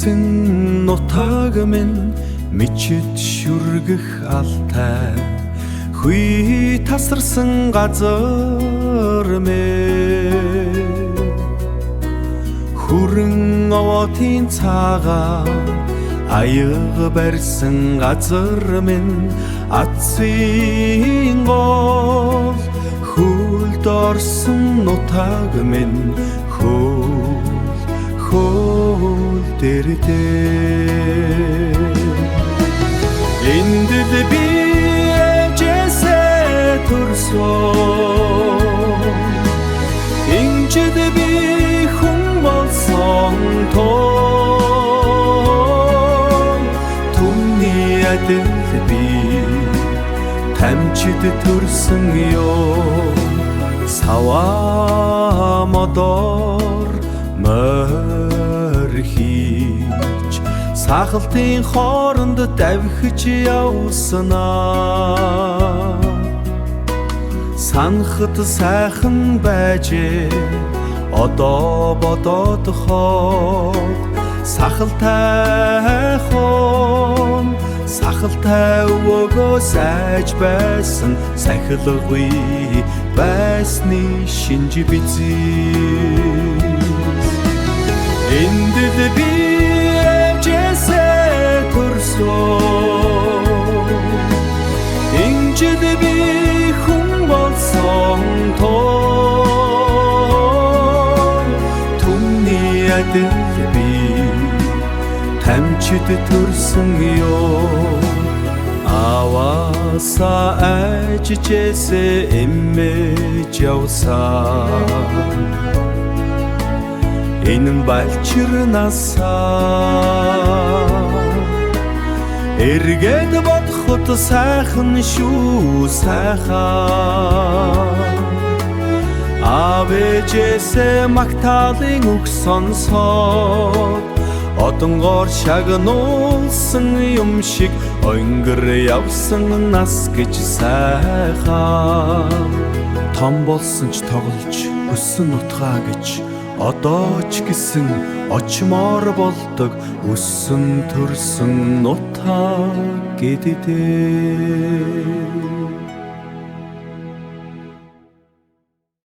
үсэн нутаг минь мичит шүргэх алтай хүй тасарсан газар минь хүрэн овоотын цагаа аяг барьсан газар минь атсын гол хүлд орсон нутаг минь хөл дэрдээ энд л би ээжээсээ төрсөн инжид би хүн болсон түмний адил би тамчид төрсөн ёо саваа модор морхич сахалтын хооронд давхиж явснаа санахад сайхан байжээ одоо бодоод хоод сахалтай хон сахалтай өвөөгөө сайж байсан сахилгүй байсны шинж бизээ энд л би ээжээсээ төрсөн инжид би хүн болсон түмний адил би тамчид төрсөн ёо аваасаа ажижээсээ эмээж явсан энэ балчирнасаа эргээд бодоход сайхан шүү сайхан авэжээсээ магтаалын үг сонсоод одонгоор шагнуулсан юм шиг өнгөр явсан нас гэж сайхан том болсон ч тоглож өссөн утгаа гэж одоо ч гэсэн очмоор болдог өссөн төрсөн нутаг гэдэгтэй